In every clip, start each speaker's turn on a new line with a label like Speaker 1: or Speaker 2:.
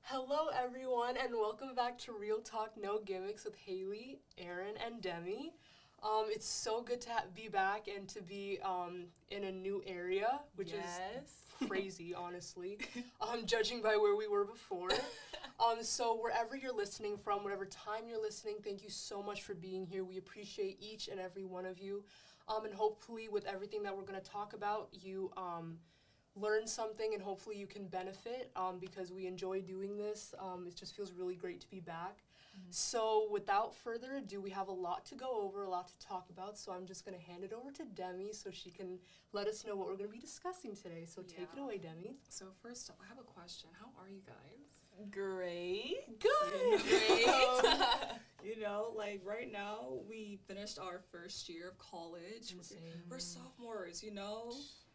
Speaker 1: Hello, everyone, and welcome back to Real Talk No Gimmicks with Haley, Erin, and Demi. It's so good to be back and to be in a new area, which is crazy, honestly, judging by where we were before. So wherever you're listening from, whatever time you're listening, thank you so much for being here. We appreciate each and every one of you. And hopefully with everything that we're going to talk about, you learn something and hopefully you can benefit because we enjoy doing this. It just feels really great to be back. So without further ado, we have a lot to go over, a lot to talk about. So I'm just going to hand it over to Demi so she can let us know what we're going to be discussing today. So take it away, Demi.
Speaker 2: So first up, I have a question. How are you guys?
Speaker 3: Great.
Speaker 1: Good.
Speaker 2: Great. Like right now, we finished our first year of college. We're sophomores,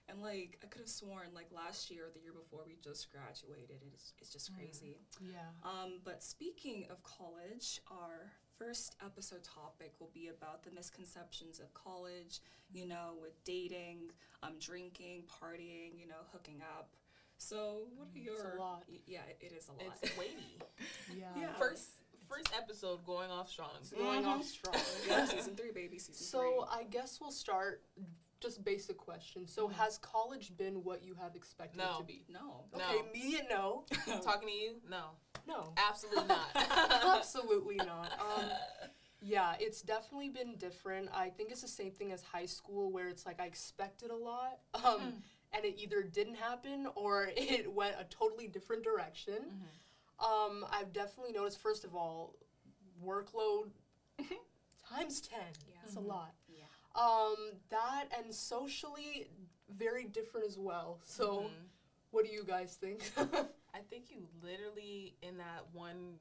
Speaker 2: And like I could have sworn like last year or the year before we just graduated. It's just crazy.
Speaker 1: Yeah.
Speaker 2: But speaking of college, our first episode topic will be about the misconceptions of college, with dating, drinking, partying, hooking up. So what are your...
Speaker 1: It's a lot.
Speaker 2: Yeah, it is a lot.
Speaker 3: It's weighty.
Speaker 1: Yeah.
Speaker 3: First episode going off strong.
Speaker 1: Going off strong.
Speaker 2: Yeah, season 3, baby, season 3.
Speaker 1: So I guess we'll start... Just basic question. So has college been what you have expected it to be?
Speaker 2: No.
Speaker 1: Okay, immediate no.
Speaker 3: Talking to you? No.
Speaker 1: No.
Speaker 3: Absolutely not.
Speaker 1: Absolutely not. Yeah, it's definitely been different. I think it's the same thing as high school where it's like I expected a lot and it either didn't happen or it went a totally different direction. I've definitely noticed, first of all, workload times 10.
Speaker 2: Yeah.
Speaker 1: It's a lot.
Speaker 2: Yeah.
Speaker 1: That and socially very different as well. So what do you guys think?
Speaker 3: I think you literally in that one,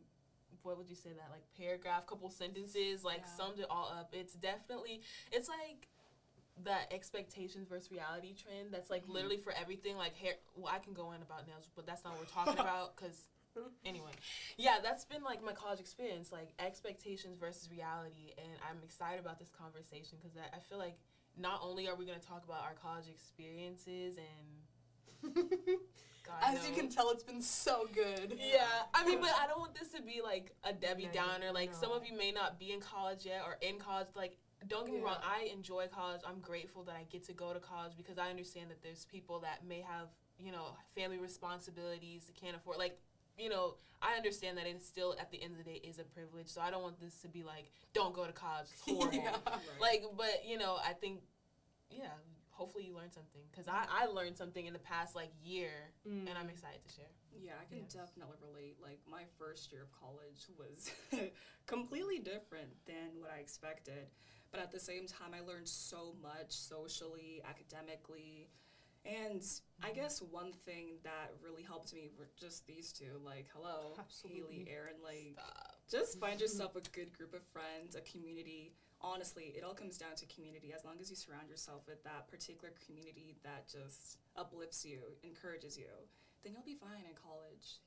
Speaker 3: what would you say that, like paragraph, couple sentences, like summed it all up. It's like the expectations versus reality trend that's like literally for everything. Like hair, well, I can go in about nails, but that's not what we're talking about because anyway, yeah, that's been like my college experience, like expectations versus reality, and I'm excited about this conversation because I feel like not only are we going to talk about our college experiences and
Speaker 1: as you can tell, it's been so good.
Speaker 3: Yeah, I mean, but I don't want this to be like a Debbie Downer. Like some of you may not be in college yet or in college. Like, don't get me wrong, I enjoy college. I'm grateful that I get to go to college because I understand that there's people that may have, family responsibilities that can't afford, like, I understand that it still, at the end of the day, is a privilege. So I don't want this to be like, don't go to college. It's horrible. Like, but, I think, hopefully you learned something. Because I learned something in the past, like, year, and I'm excited to share.
Speaker 2: Yeah, I can definitely relate. Like, my first year of college was completely different than what I expected. But at the same time, I learned so much socially, academically. And I guess one thing that really helped me were just these two. Like, hello, Haley, Erin. Like, just find yourself a good group of friends, a community. Honestly, it all comes down to community. As long as you surround yourself with that particular community that just uplifts you, encourages you, then you'll be fine in college,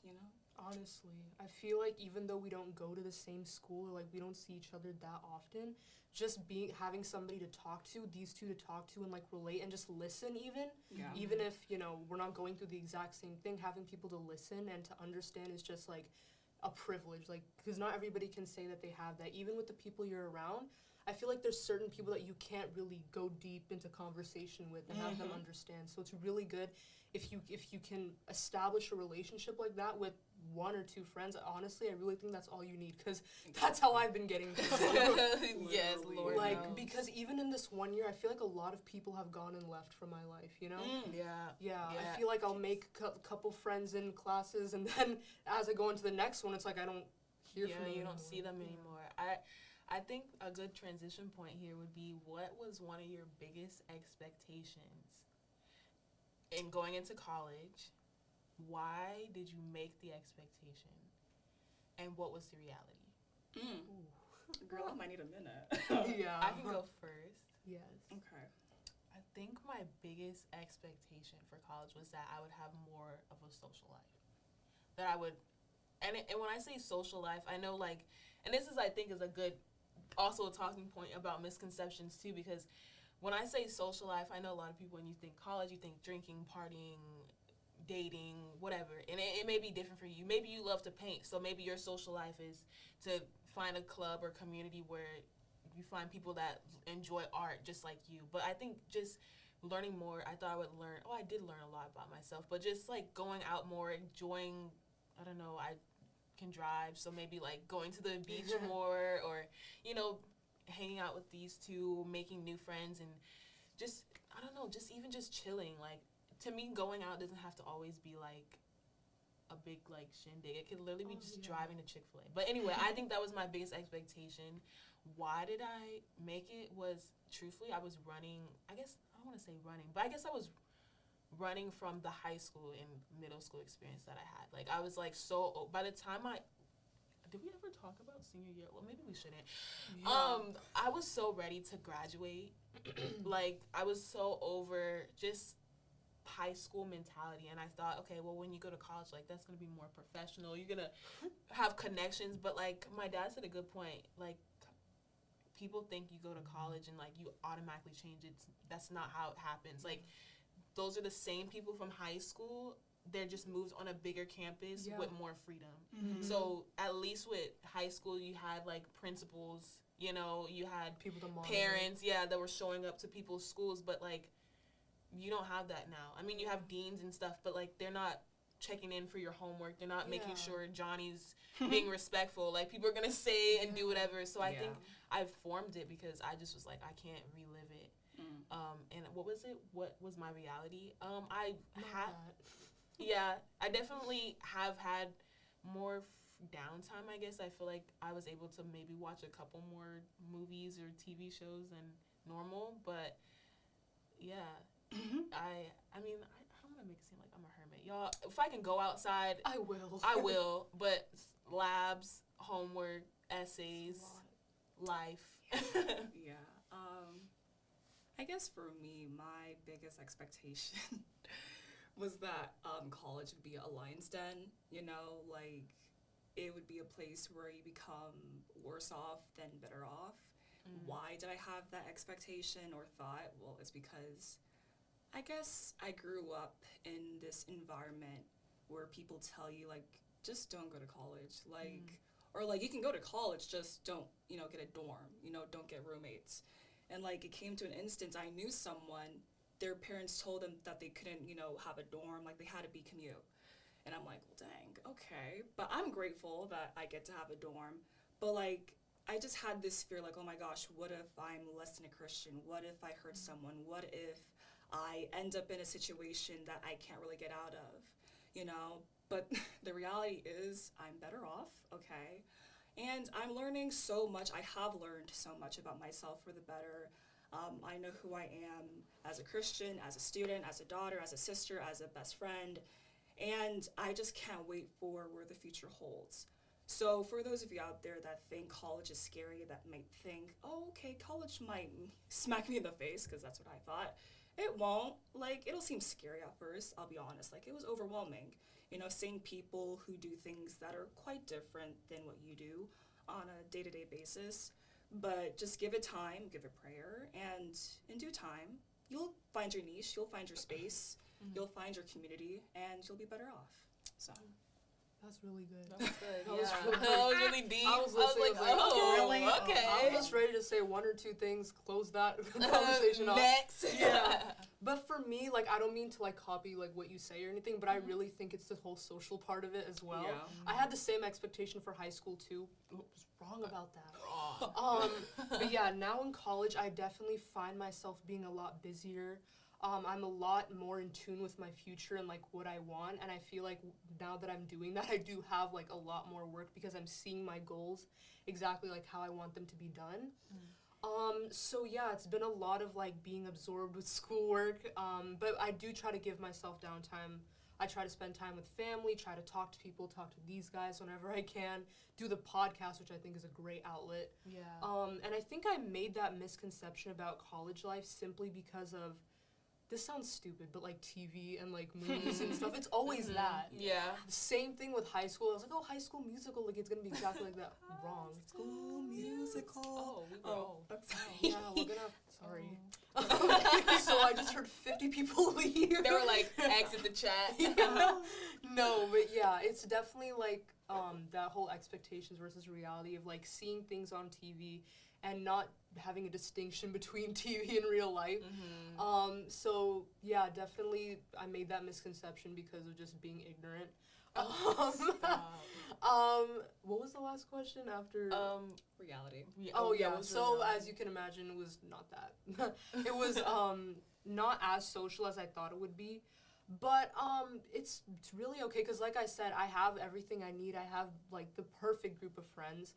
Speaker 1: Honestly, I feel like even though we don't go to the same school or like we don't see each other that often, just having somebody to talk to, these two to talk to and like relate and just listen even if, we're not going through the exact same thing, having people to listen and to understand is just like a privilege, like, because not everybody can say that they have that. Even with the people you're around, I feel like there's certain people that you can't really go deep into conversation with and have them understand. So it's really good if you can establish a relationship like that with one or two friends. Honestly, I really think that's all you need because that's how I've been getting through.
Speaker 3: Yes, Lord
Speaker 1: like
Speaker 3: knows.
Speaker 1: Because even in this 1 year, I feel like a lot of people have gone and left from my life. Yeah. I feel like I'll make a couple friends in classes, and then as I go into the next one, it's like I don't hear from them.
Speaker 3: You don't see them anymore. I think a good transition point here would be, what was one of your biggest expectations in going into college? Why did you make the expectation? And what was the reality?
Speaker 2: Girl, I might need a minute.
Speaker 1: Yeah.
Speaker 3: I can go first.
Speaker 1: Yes.
Speaker 2: Okay.
Speaker 3: I think my biggest expectation for college was that I would have more of a social life. That I would, and when I say social life, I know like, and this is, I think, is a good, also a talking point about misconceptions too, because when I say social life, I know a lot of people, when you think college, you think drinking, partying, dating, whatever. And it may be different for you. Maybe you love to paint, so maybe your social life is to find a club or community where you find people that enjoy art just like you. But I think just learning more, I thought I would learn, I did learn a lot about myself, but just like going out more, enjoying, I don't know, I can drive, so maybe like going to the beach more, or, you know, hanging out with these two, making new friends, and just, I don't know, just even just chilling. Like, to me, going out doesn't have to always be like a big like shindig. It could literally be just driving to Chick-fil-A. But anyway, I think that was my biggest expectation. Why did I make it? Was, truthfully, I was running, I guess, I don't want to say running, but I guess I was running from the high school and middle school experience that I had. Like, I was like so, by the time did we ever talk about senior year? Well, maybe we shouldn't. Yeah. I was so ready to graduate. Like, I was so over just high school mentality, and I thought, okay, well, when you go to college, like, that's gonna be more professional. You're gonna have connections, but like my dad said a good point. Like, people think you go to college and like you automatically change it. That's not how it happens. Like, those are the same people from high school. They're just moved on a bigger campus with more freedom. Mm-hmm. So at least with high school, you had like principals, you know, you had people to monitor. Parents, that were showing up to people's schools, but like, you don't have that now. I mean, you have deans and stuff, but like, they're not checking in for your homework. They're not making sure Johnny's being respectful. Like, people are gonna say and do whatever. So I think I formed it because I just was like, I can't relive it. And what was it? What was my reality? I definitely have had more downtime, I guess. I feel like I was able to maybe watch a couple more movies or TV shows than normal, but I mean, I don't want to make it seem like I'm a hermit. Y'all, if I can go outside, I will, but labs, homework, essays, life.
Speaker 2: I guess for me, my biggest expectation was that college would be a lion's den, you know, like, it would be a place where you become worse off than better off. Why did I have that expectation or thought? Well, it's because I guess I grew up in this environment where people tell you, like, just don't go to college, like, or like, you can go to college, just don't, you know, get a dorm, you know, don't get roommates. And like, it came to an instance, I knew someone, their parents told them that they couldn't, you know, have a dorm, like, they had to be commute. And I'm like, well, dang, okay. But I'm grateful that I get to have a dorm. But like, I just had this fear, like, oh my gosh, what if I'm less than a Christian? What if I hurt someone? What if I end up in a situation that I can't really get out of, you know? But the reality is I'm better off, okay? And I'm learning so much. I have learned so much about myself for the better. I know who I am as a Christian, as a student, as a daughter, as a sister, as a best friend. And I just can't wait for where the future holds. So for those of you out there that think college is scary, that might think, oh, okay, college might smack me in the face, because that's what I thought. It won't. Like, it'll seem scary at first, I'll be honest. Like, it was overwhelming, you know, seeing people who do things that are quite different than what you do on a day-to-day basis. But just give it time, give it prayer, and in due time, you'll find your niche, you'll find your space, you'll find your community, and you'll be better off. So.
Speaker 1: That's really good.
Speaker 3: That was good.
Speaker 1: That was
Speaker 3: really deep.
Speaker 1: I was like,
Speaker 3: oh,
Speaker 1: really?
Speaker 3: Okay.
Speaker 1: I was just ready to say one or two things, close that conversation off.
Speaker 3: Next.
Speaker 1: Yeah. But for me, like, I don't mean to, like, copy, like, what you say or anything, but I really think it's the whole social part of it as well. Yeah. I had the same expectation for high school, too. I was wrong about that. But yeah, now in college, I definitely find myself being a lot busier. I'm a lot more in tune with my future and, like, what I want, and I feel like now that I'm doing that, I do have, like, a lot more work because I'm seeing my goals exactly, like, how I want them to be done. So, yeah, it's been a lot of, like, being absorbed with schoolwork, but I do try to give myself downtime. I try to spend time with family, try to talk to people, talk to these guys whenever I can, do the podcast, which I think is a great outlet. Yeah. And I think I made that misconception about college life simply because of, this sounds stupid, but like TV and like movies and stuff, it's always that. Yeah. Same thing with high school. I was like, oh, High School Musical, like, it's gonna be exactly like that. Wrong.
Speaker 2: School Musical.
Speaker 3: Oh, we were.
Speaker 1: Yeah, we're gonna have Sorry. So I just heard 50 people leave.
Speaker 3: They were like, exit the chat.
Speaker 1: No, but yeah, it's definitely like that whole expectations versus reality of like seeing things on TV and not having a distinction between TV and real life. So yeah, definitely I made that misconception because of just being ignorant. What was the last question after?
Speaker 2: Reality.
Speaker 1: So as you can imagine, it was not that. It was not as social as I thought it would be, but it's really okay because, like I said, I have everything I need. I have like the perfect group of friends,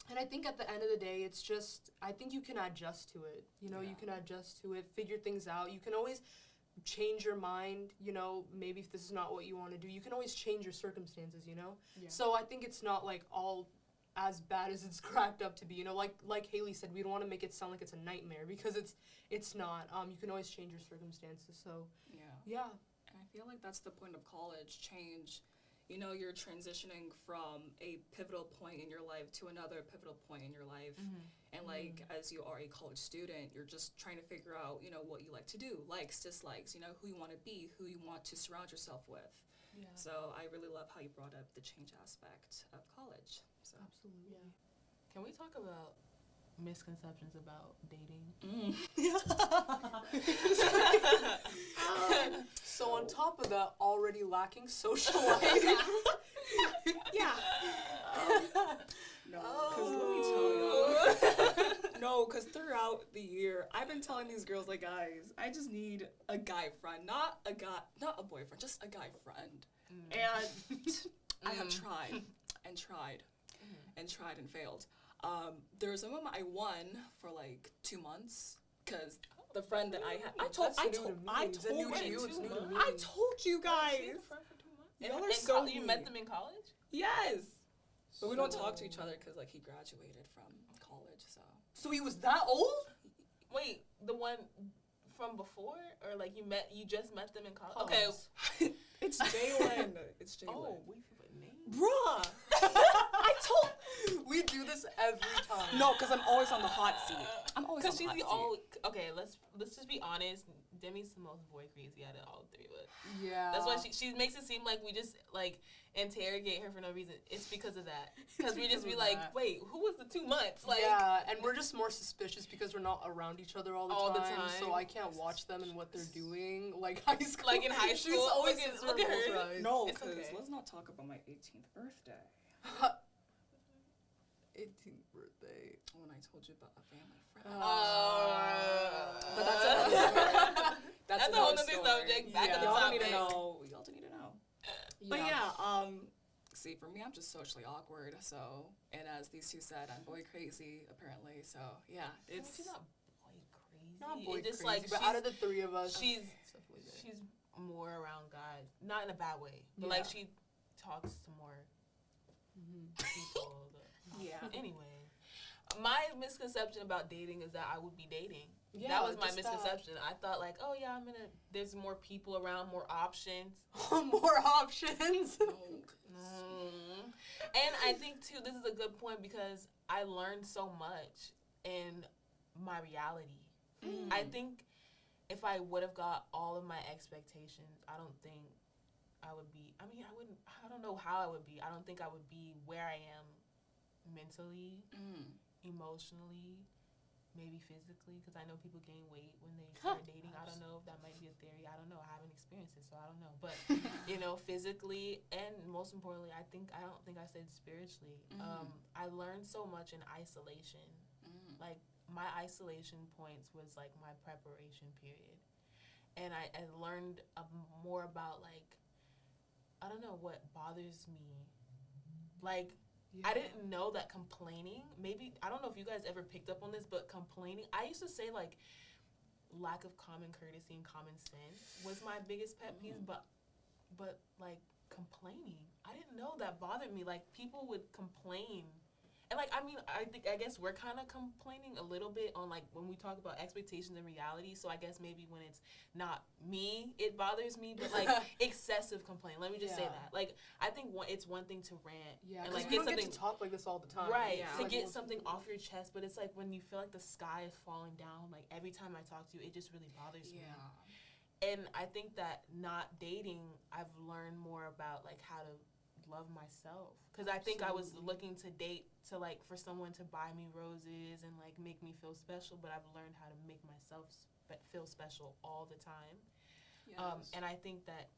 Speaker 1: and I think at the end of the day, it's just I think you can adjust to it. You know, you can adjust to it, figure things out. You can always change your mind, you know, maybe if this is not what you want to do, you can always change your circumstances, you know? Yeah. So I think it's not like all as bad as it's cracked up to be, you know, like Haley said, we don't want to make it sound like it's a nightmare because it's not. You can always change your circumstances, so yeah.
Speaker 2: And I feel like that's the point of college, change. You know, you're transitioning from a pivotal point in your life to another pivotal point in your life. And, like, as you are a college student, you're just trying to figure out, you know, what you like to do, likes, dislikes, you know, who you want to be, who you want to surround yourself with. Yeah. So I really love how you brought up the change aspect of college. So.
Speaker 1: Absolutely.
Speaker 3: Yeah. Can we talk about misconceptions about dating?
Speaker 1: So on top of that, already lacking social life.
Speaker 2: No, because throughout the year, I've been telling these girls, like, guys, I just need a guy friend, not a boyfriend, just a guy friend. And I have tried and tried and tried and failed. There was a moment I won for like 2 months because the friend that I had, I told you guys.
Speaker 3: Y'all are so you met them in college?
Speaker 2: Yes. But we don't talk to each other because, like, he graduated from college, so.
Speaker 1: So he was that old?
Speaker 3: Wait, the one from before? Or, like, you just met them in college?
Speaker 1: Pause.
Speaker 3: Okay.
Speaker 2: It's Jalen. It's Jalen.
Speaker 3: Oh, we put names?
Speaker 2: Bruh.
Speaker 1: We do this every time.
Speaker 2: No, because I'm always on the hot seat. I'm always on the hot seat.
Speaker 3: Okay, let's just be honest. Demi's the most boy crazy out of all three of us.
Speaker 1: Yeah.
Speaker 3: That's why she makes it seem like we just, like, interrogate her for no reason. It's because of that. Because we just be like, wait, who was the 2 months? Like,
Speaker 1: yeah, and we're just more suspicious because we're not around each other all the time. So I can't watch them and what they're doing. Like high school.
Speaker 3: Like in high school.
Speaker 1: She's always
Speaker 3: look at her.
Speaker 1: Eyes.
Speaker 2: No, because let's not talk about my 18th birthday.
Speaker 1: 18th birthday.
Speaker 2: When I told you about a family friend.
Speaker 1: But that's another story.
Speaker 3: That's a whole nother subject. Back at the
Speaker 2: Y'all
Speaker 3: topic.
Speaker 2: don't need to know. Y'all don't need to know. But yeah, see, for me, I'm just socially awkward. So, and as these two said, I'm boy crazy apparently. So yeah, it's.
Speaker 3: She's not boy crazy.
Speaker 1: Not boy
Speaker 3: just
Speaker 1: crazy,
Speaker 3: like
Speaker 1: but out of the three of us,
Speaker 3: she's more around guys, not in a bad way, but like she talks to more people. Anyway, my misconception about dating is that I would be dating. Yeah, that was my misconception. I thought like, oh yeah, there's more people around, more options.
Speaker 1: More options.
Speaker 3: And I think too, this is a good point because I learned so much in my reality. I think if I would have got all of my expectations, I don't think I would be. I don't know how I would be. I don't think I would be where I am mentally, emotionally, maybe physically, because I know people gain weight when they start dating. I don't know if that might be a theory. I don't know. I haven't experienced it, so I don't know. But, you know, physically and most importantly, I don't think I said spiritually. I learned so much in isolation. Like, my isolation points was, like, my preparation period. And I learned more about, like, I don't know what bothers me. Like, I didn't know that complaining, maybe, I don't know if you guys ever picked up on this, but complaining, I used to say, like, lack of common courtesy and common sense was my biggest pet peeve, but, like, complaining, I didn't know that bothered me. Like, people would complain, And, like, I mean, I guess we're kind of complaining a little bit on, like, when we talk about expectations and reality. So I guess maybe when it's not me, it bothers me. But, like, excessive complaint. Let me just say that. Like, I think it's one thing to rant.
Speaker 1: Yeah,
Speaker 3: and, like,
Speaker 1: we don't get to talk like this all the time.
Speaker 3: Right.
Speaker 2: Yeah.
Speaker 3: To get something off your chest. But it's, like, when you feel like the sky is falling down, like, every time I talk to you, it just really bothers me. And I think that not dating, I've learned more about, like, how to love myself. Because I think I was looking to date to, like, for someone to buy me roses and, like, make me feel special, but I've learned how to make myself feel special all the time.
Speaker 2: Yes.
Speaker 3: And I think that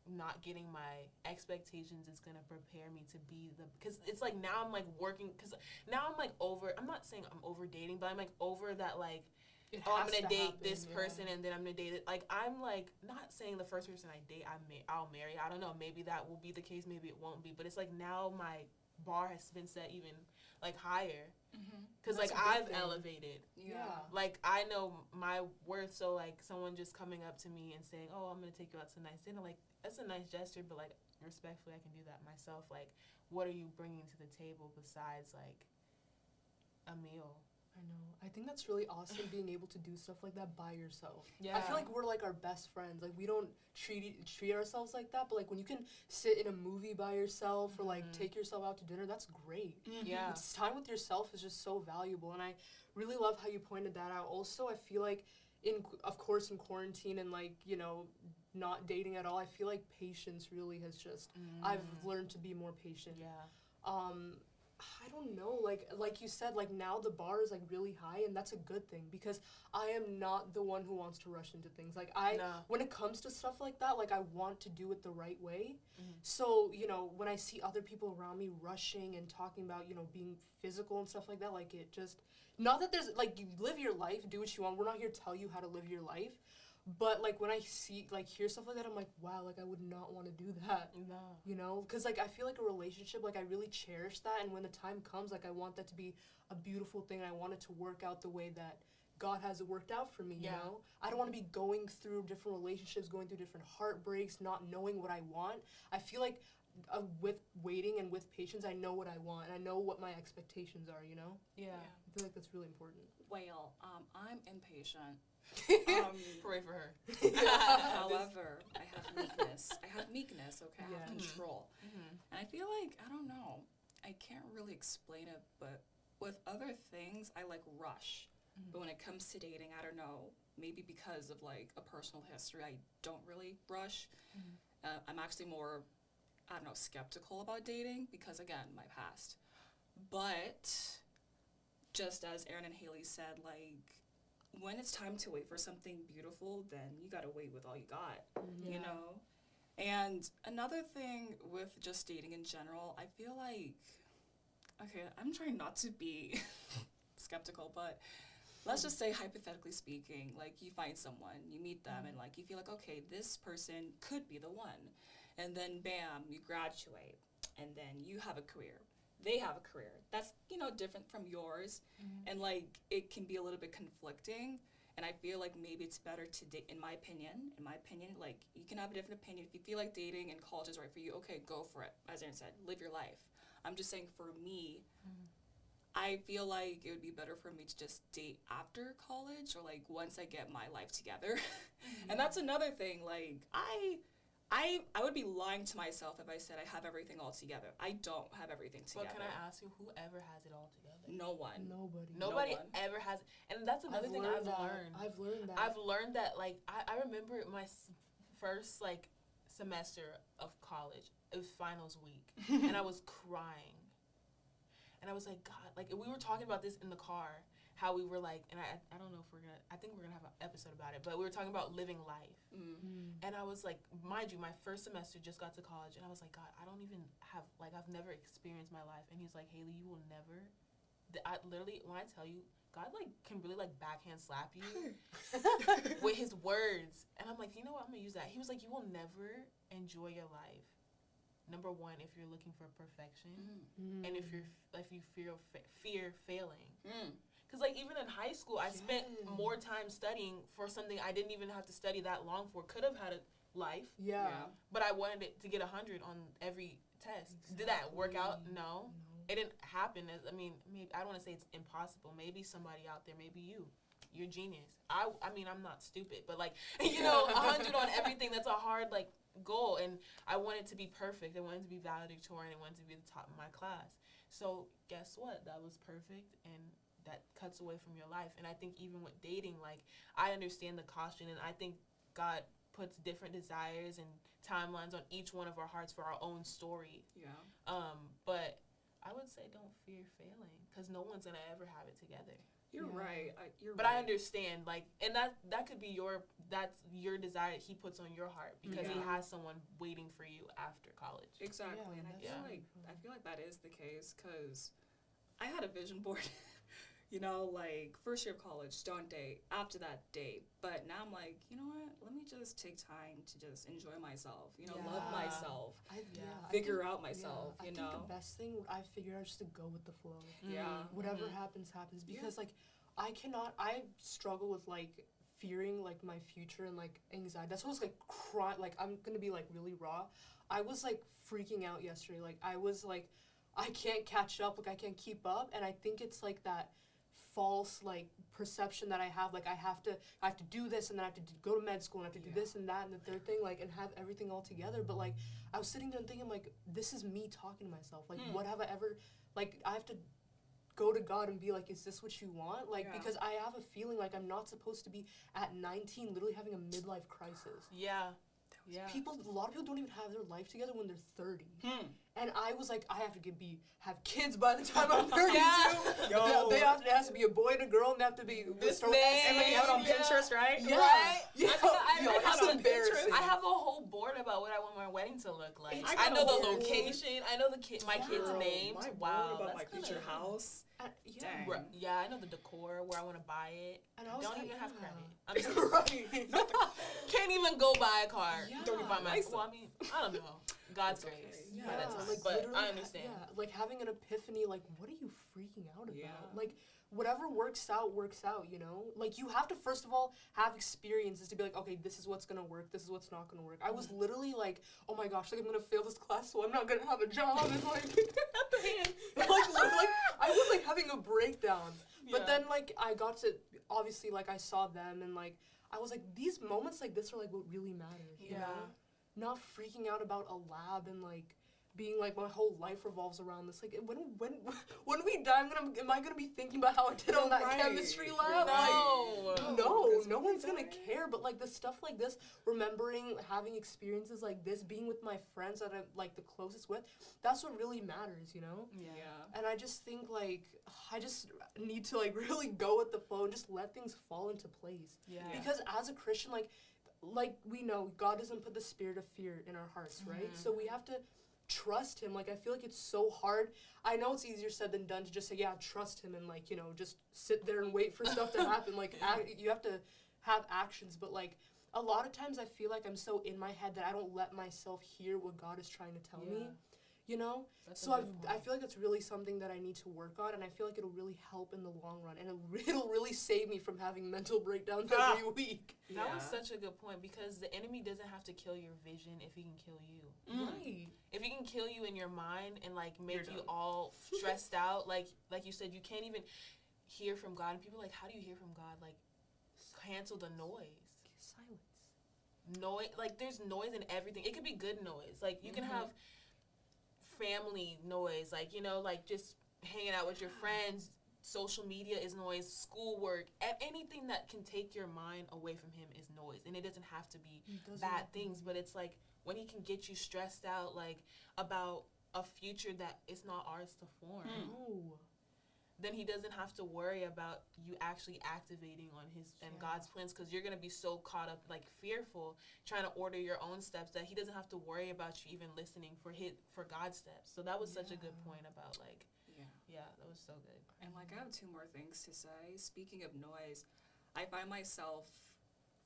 Speaker 3: not getting my expectations is going to prepare me to be because it's, like, now I'm, like, working, because now I'm, like, I'm not saying I'm over dating, but I'm, like, over that, like, I'm going to date this person and then I'm going to date it. Like, I'm, like, not saying the first person I date I'll marry. I don't know. Maybe that will be the case. Maybe it won't be. But it's, like, now my bar has been set even, like, higher. Because, like, I've elevated.
Speaker 2: Yeah.
Speaker 3: Like, I know my worth. So, like, someone just coming up to me and saying, oh, I'm going to take you out to a nice dinner. Like, that's a nice gesture. But, like, respectfully, I can do that myself. Like, what are you bringing to the table besides, like, a meal?
Speaker 1: I know. I think that's really awesome being able to do stuff like that by yourself.
Speaker 3: Yeah.
Speaker 1: I feel like we're, like, our best friends. Like, we don't treat ourselves like that, but, like, when you can sit in a movie by yourself or, like, take yourself out to dinner, that's great.
Speaker 3: Yeah.
Speaker 1: It's time with yourself is just so valuable, and I really love how you pointed that out. Also, I feel like, of course, in quarantine and, like, you know, not dating at all, I feel like patience really has just, I've learned to be more patient.
Speaker 3: Yeah.
Speaker 1: I don't know, like you said, like, now the bar is, like, really high, and that's a good thing, because I am not the one who wants to rush into things. Like, when it comes to stuff like that, like, I want to do it the right way. So, you know, when I see other people around me rushing and talking about, you know, being physical and stuff like that, like, it just, not that there's, like, you live your life, do what you want, we're not here to tell you how to live your life. But, like, when I hear stuff like that, I'm like, wow, like, I would not want to do that.
Speaker 3: No.
Speaker 1: You know? Because, like, I feel like a relationship, like, I really cherish that. And when the time comes, like, I want that to be a beautiful thing. I want it to work out the way that God has it worked out for me, you know? I don't want to be going through different relationships, going through different heartbreaks, not knowing what I want. I feel like with waiting and with patience, I know what I want. I know what my expectations are, you know?
Speaker 3: Yeah.
Speaker 1: I feel like that's really important.
Speaker 2: Well, I'm impatient.
Speaker 3: Pray for her.
Speaker 2: However, I have meekness. Okay? I have control. And I feel like, I don't know, I can't really explain it, but with other things, I, like, rush. But when it comes to dating, I don't know, maybe because of, like, a personal history, I don't really rush. I'm actually more, I don't know, skeptical about dating because, again, my past. But just as Erin and Haley said, like, when it's time to wait for something beautiful, then you gotta wait with all you got, you know? And another thing with just dating in general, I feel like, okay, I'm trying not to be skeptical, but let's just say, hypothetically speaking, like, you find someone, you meet them, and, like, you feel like, okay, this person could be the one. And then, bam, you graduate, and then you have a career. They have a career that's, you know, different from yours, and, like, it can be a little bit conflicting, and I feel like maybe it's better to date, in my opinion, like, you can have a different opinion. If you feel like dating and college is right for you, okay, go for it. As Erin said, live your life. I'm just saying, for me, I feel like it would be better for me to just date after college, or, like, once I get my life together. And that's another thing, like, I would be lying to myself if I said I have everything all together. I don't have everything together.
Speaker 3: But can I ask you, whoever has it all together?
Speaker 2: No one.
Speaker 3: Nobody ever has it. And that's another thing I've learned.
Speaker 1: I've learned that.
Speaker 3: I've learned that, like, I remember my first, like, semester of college. It was finals week. And I was crying. And I was like, God, like, we were talking about this in the car, how we were, like, and I don't know if I think we're going to have an episode about it, but we were talking about living life. And I was like, mind you, my first semester just got to college, and I was like, God, I don't even have, like, I've never experienced my life. And he's like, Haley, you will never, literally, when I tell you, God, like, can really, like, backhand slap you with his words. And I'm like, you know what, I'm going to use that. He was like, you will never enjoy your life. Number one, if you're looking for perfection, and if you fear failing. Because, like, even in high school, I spent more time studying for something I didn't even have to study that long for. Could have had a life.
Speaker 1: Yeah.
Speaker 3: But I wanted it to get 100 on every test. Exactly. Did that work out? No. It didn't happen. Maybe I don't want to say it's impossible. Maybe somebody out there, maybe you're genius. I mean, I'm not stupid, but like, 100 on everything. That's a hard like goal, and I want it to be perfect. I want it to be valedictorian. I want it to be the top of my class. So guess what? That was perfect, and that cuts away from your life. And I think even with dating, like, I understand the caution, and I think God puts different desires and timelines on each one of our hearts for our own story. Yeah. But I would say don't fear failing, because no one's gonna ever have it together.
Speaker 2: You're right.
Speaker 3: But I understand, like, and that could be that's your desire he puts on your heart, because he has someone waiting for you after college.
Speaker 2: Exactly, and I feel like that is the case, because I had a vision board, like first year of college, don't date. After that, date. But now I'm like, you know what? Let me just take time to just enjoy myself. Love myself. Figure out myself.
Speaker 1: I think the best thing I figured out is just to go with the flow.
Speaker 2: Yeah.
Speaker 1: Whatever happens, because like I struggle with like fearing like my future and like anxiety. That's what I was like crying. Like, I'm gonna be like really raw. I was like freaking out yesterday. Like, I was like, I can't catch up. Like, I can't keep up. And I think it's like that false like perception that I have. Like, I have to do this, and then I have to go to med school, and I have to do this and that and the third thing, like, and have everything all together. But like, I was sitting there and thinking, like, this is me talking to myself. Like, what have I ever, like, I have to go to God and be like, is this what you want? Like, because I have a feeling like I'm not supposed to be at 19 literally having a midlife crisis.
Speaker 3: Yeah.
Speaker 1: A lot of people don't even have their life together when they're 30. And I was like, I have to have kids by the time I'm 32. It has to be a boy and a girl, and they have to be
Speaker 3: this man.
Speaker 2: And like you have it on Pinterest, right?
Speaker 3: It's embarrassing. I have a whole board about what I want my wedding to look like. I know the location. I know my kids' names.
Speaker 2: My board about my future house.
Speaker 3: I know the decor, where I want to buy it. And I don't even have credit. I'm just can't even go buy a car. Don't even buy my. Well, I mean, I don't know. God's grace. But I understand.
Speaker 1: Like having an epiphany. Like, what are you freaking out about? Like, whatever works out, Like, you have to first of all have experiences to be like, okay, this is what's gonna work. This is what's not gonna work. I was literally like, oh my gosh, like I'm gonna fail this class, so I'm not gonna have a job. And like, at the hand, like I was like having a breakdown. But then like I got to obviously like I saw them, and like I was like, these moments like this are like what really matters. You know? Not freaking out about a lab and like being like my whole life revolves around this. Like, when we die, am I gonna be thinking about how I did on that chemistry lab? No one's gonna care. But like the stuff like this, remembering having experiences like this, being with my friends that I'm like the closest with, that's what really matters, And I just think like I just need to like really go with the flow and just let things fall into place. Because as a Christian, like we know God doesn't put the spirit of fear in our hearts, right? So we have to trust him. Like, I feel like it's so hard. I know it's easier said than done to just say, trust him, and like, just sit there and wait for stuff to happen. Like, you have to have actions, but like a lot of times I feel like I'm so in my head that I don't let myself hear what God is trying to tell me. So I feel like it's really something that I need to work on, and I feel like it'll really help in the long run, and it'll really save me from having mental breakdowns every week.
Speaker 3: That was such a good point, because the enemy doesn't have to kill your vision if he can kill you.
Speaker 1: Right.
Speaker 3: If he can kill you in your mind and like make you all stressed out, like you said, you can't even hear from God. And people are like, how do you hear from God? Like, cancel the noise.
Speaker 1: Silence.
Speaker 3: Noise, like there's noise in everything. It could be good noise. Like you can have family noise, like like just hanging out with your friends. Social media is noise. Schoolwork, anything that can take your mind away from him is noise. And it doesn't have to be bad things, but it's like when he can get you stressed out, like about a future that is not ours to form. Then he doesn't have to worry about you actually activating on his and God's plans, because you're going to be so caught up, like fearful, trying to order your own steps, that he doesn't have to worry about you even listening for God's steps. So that was such a good point about like, that was so good.
Speaker 2: And like I have two more things to say. Speaking of noise, I find myself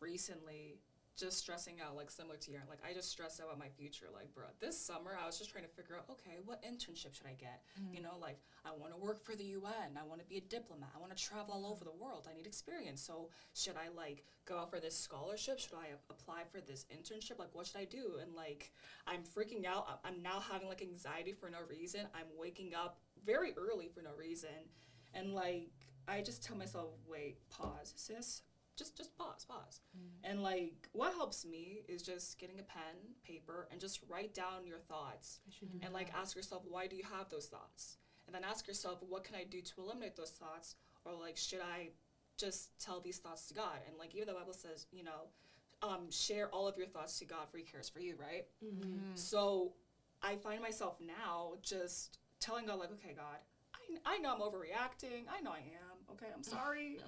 Speaker 2: recently just stressing out, like, similar to you. Like, I just stress out about my future. Like, bro, this summer, I was just trying to figure out, okay, what internship should I get? You know, like, I want to work for the UN. I want to be a diplomat. I want to travel all over the world. I need experience. So should I, like, go out for this scholarship? Should I apply for this internship? Like, what should I do? And, like, I'm freaking out. I'm now having, like, anxiety for no reason. I'm waking up very early for no reason. And, like, I just tell myself, wait, pause, sis. Just pause. And, like, what helps me is just getting a pen, paper, and just write down your thoughts. And, like, ask yourself, why do you have those thoughts? And then ask yourself, what can I do to eliminate those thoughts? Or, like, should I just tell these thoughts to God? And, like, even the Bible says, you know, share all of your thoughts to God, for he cares for you, right? So I find myself now just telling God, like, okay, God, I know I'm overreacting. I know I am. Okay, I'm sorry.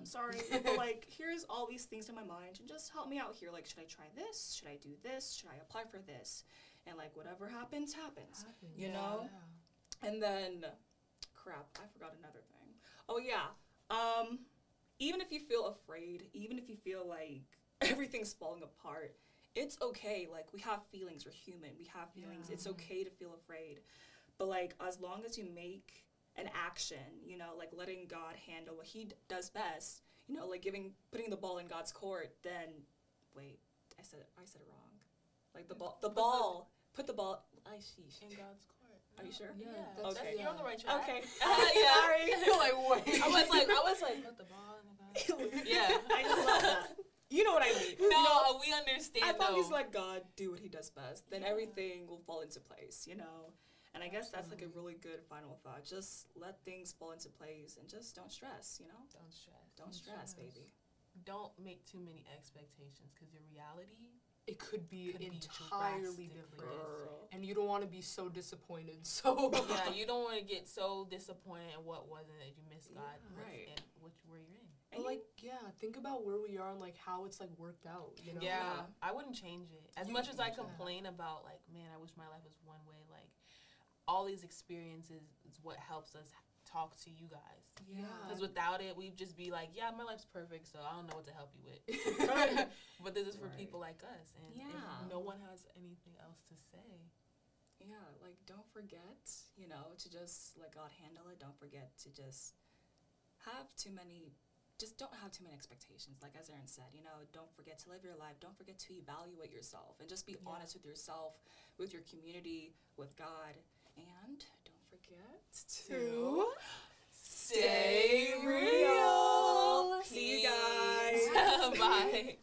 Speaker 2: But, like, here's all these things in my mind, and just help me out here. Like, should I try this? Should I do this? Should I apply for this? And, like, whatever happens. You know? And then, crap, I forgot another thing. Oh, yeah. Even if you feel afraid, even if you feel like everything's falling apart, it's okay. Like, we have feelings. We're human. We have feelings. It's okay to feel afraid. But, like, as long as you make an action, you know, like letting God handle what he does best, you know, like putting the ball in God's court, then, wait, I said it wrong. Like put the ball, sheesh.
Speaker 3: In God's court.
Speaker 2: Are you sure?
Speaker 3: Yeah.
Speaker 2: Okay.
Speaker 3: You're on the right track.
Speaker 2: Okay.
Speaker 3: Sorry.
Speaker 1: Like, wait.
Speaker 3: I was like, put the ball in God's court. Yeah.
Speaker 2: I just love that. You know what I mean.
Speaker 3: No,
Speaker 2: you know,
Speaker 3: we understand,
Speaker 2: as long as let God do what he does best, then everything will fall into place, you know? And I guess that's like a really good final thought. Just let things fall into place and just don't stress, you know? Don't stress, baby.
Speaker 3: Don't make too many expectations, because your reality,
Speaker 1: it could be entirely different.
Speaker 2: Girl.
Speaker 1: And you don't want to be so disappointed. So
Speaker 3: yeah, you don't want to get so disappointed in what wasn't, that you missed God
Speaker 2: right.
Speaker 3: and where you're in.
Speaker 1: But, like, think about where we are and, like, how it's, like, worked out, you know?
Speaker 3: Yeah, I wouldn't change it. As much as I complain about, like, man, I wish my life was one way, like, all these experiences is what helps us talk to you guys.
Speaker 1: Yeah.
Speaker 3: Because without it, we'd just be like, yeah, my life's perfect, so I don't know what to help you with. But this is for people like us, and if no one has anything else to say.
Speaker 2: Yeah, like, don't forget, you know, to just let God handle it. Don't forget to just don't have too many expectations. Like, as Erin said, you know, don't forget to live your life. Don't forget to evaluate yourself, and just be honest with yourself, with your community, with God. And don't forget to stay real. See you guys.
Speaker 3: Bye.